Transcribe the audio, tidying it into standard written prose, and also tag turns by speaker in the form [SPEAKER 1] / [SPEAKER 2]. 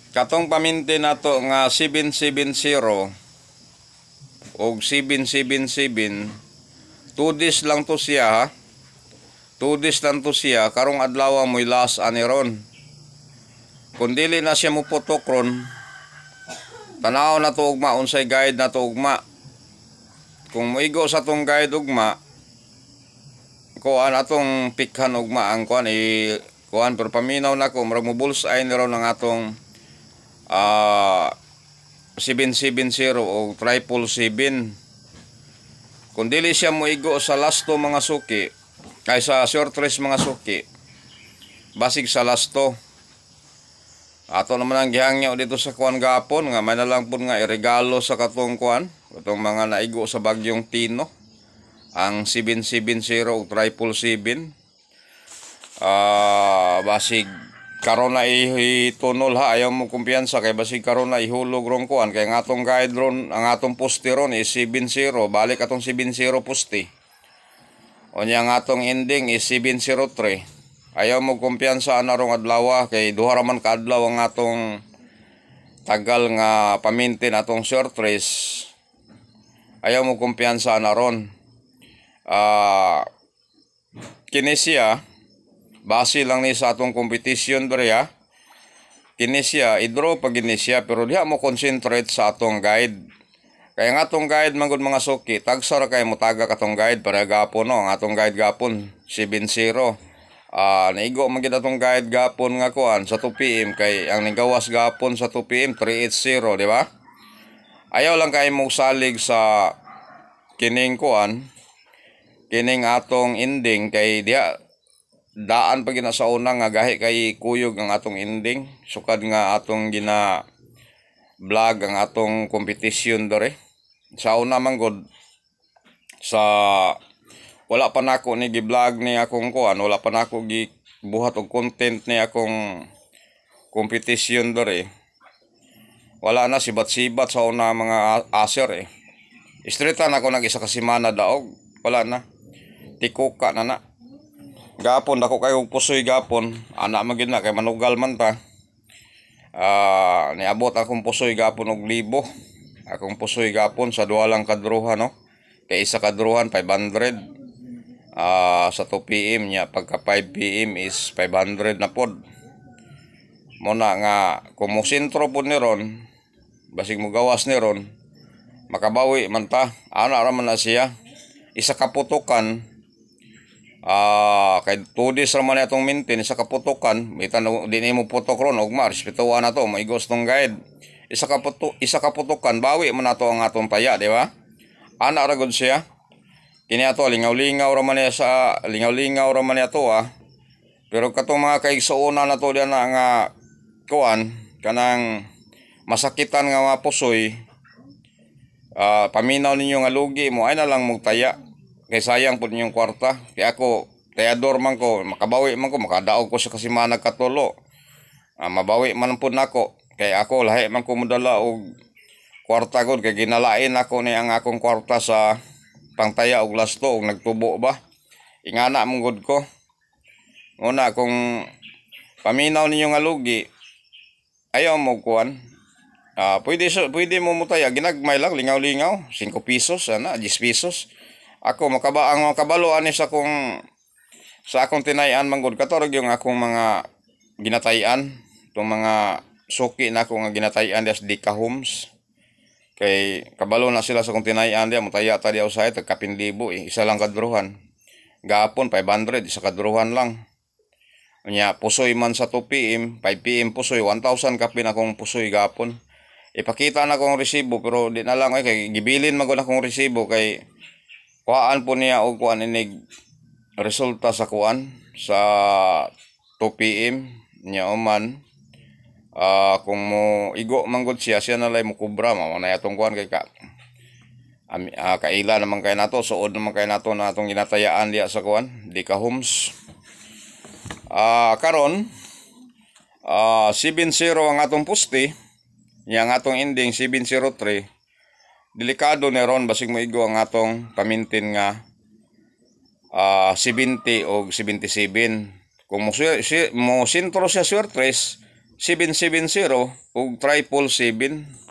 [SPEAKER 1] Katong paminti nato nga 770 og 777, 2 days lang to siya ha. 2 days lang to siya, karong adlaw mo'y last ani ron. Kung dili na siya muputok ron, tanaw na to ugma unsay guide na to ugma. Kung moigo sa tong guide ugma, kuan atong pikhan ugma ang kuan kuan, pero paminaw na ko murag mo bullseye ni ron ang atong 770 o 777. Kung dili siya moigo sa lasto mga suki, kay sa short race mga suki, basig sa lasto. Ato naman ang gihangyo dito sa kuan gapon nga may nalang pud nga iregalo sa katong kuan, katong mga naigo sa bagyong Tino, ang 770 o 777. Basig karon na itunol ha, ayaw mo kumpiyansa kay basig karon na ihulog ron kuan, kay nga atong guide ron, ang atong poste ron is 70, balik atong 70 poste. Unya nga atong ending is 703. Ayaw mo kumpiyansa na rong adlaw kay duha ra man ka adlaw ang atong tagal nga pamintin atong short race. Ayaw mo kumpiyansa na ron. Kini siya base lang ni sa atong competition bariya. Kini siya i-draw pag kini siya, pero diha mo concentrate sa atong guide. Kaya nga atong guide manggod mga suki, tagsa ra kay mo taga katong guide para gapon no, ang atong guide gapon 70. Naigo man gid atong guide gapon nga kuan sa 2 PM, kay ang nigawas gapon sa 2 PM 380, di ba? Ayaw lang kay mo salig sa kining kuan, kining atong ending, kay diha daan pa gina sa una nga gahi kay kuyog ang atong ending, sukad nga atong gina vlog ang atong competition dore. Sa una man gud sa wala pa nako ni gi-vlog ni akong kuan, wala pa nako gibuhat og content ni akong competition dore. Wala na sibat-sibat sa una mga aser Streetan ako nag isa ka semana daog, wala na. Tikuka na na. Gapon dako kayo pusoy gapon, ana man gid na kay manugal man ta. Niabot akong pusoy gapon og 1,000. Akong pusoy gapon sa duha lang kadruhan no. Kay isa kadruhan 500. Sa 2 PM nya pagka 5 PM is 500 na pod. Muna nga kung mo sentro pod ni ron, basig mo gawas ni ron, makabawi man ta. Ana ra man na siya. Isa kaputukan, kay 2 days ra man atong maintain, isa kaputukan, bitan dinhi mo putok ron ugma, respetuhan na to, maigos tong guide. Isa kaputukan, bawi man nato ang atong paya, di ba? Ana ra gud siya. Kini ato lingaw-lingaw ra man niya to Pero katong mga kaigsuonan nato diyan na nga kuan, kanang masakitan nga mga pusoy, paminaw ninyo nga lugi mo ay na lang magtaya. Kay sayang po ninyong kwarta. Kaya ako, tayador man ko, makabawi man ko, makadaog ko sa kasimana katulo. Mabawi man po nako. Kaya ako, lahi man ko mudala og kwarta ko. Kaya ginalain ako ni ang akong kwarta sa pangtaya og lasto og nagtubo ba. Ingana mong good ko. Una, kung paminaw ninyo nga lugi, ayaw mo kuan. Pwede mo mutaya, ginagmay lang, lingaw-lingaw, 5 pesos, 10 pesos. Ako ang makabalo ani sa akong tinayan manggod katorog yung akong mga ginatayan, tong mga suki na ako nga ginatayan dias di ka homes. Kay kabalo na sila sa akong tinayan dia, mutaya ta dia usahay tag 1,000 isa lang kadruhan. Gapon 500 isa kadruhan lang. Nya pusoy man sa 2 PM, 5 PM pusoy 1,000 kapin akong pusoy gapon. Ipakita na akong resibo pero di na lang kay gibilin man gud akong resibo kay kuhaan po niya o kuhaan inig resulta sa kuhaan sa 2 PM niya oman. Kung mo igo manggod siya nalay mo kubra na atong kuhaan kay kaila naman kay nato, suod naman kay nato na atong ginatayaan diya sa kuhaan di ka homes. Karon 7-0 ang atong poste, yang atong ending 703. Delikado ni ron basig mo igo ang atong pamintin nga 70 o 77. Kung mo sentro siya short race, 770 ug 777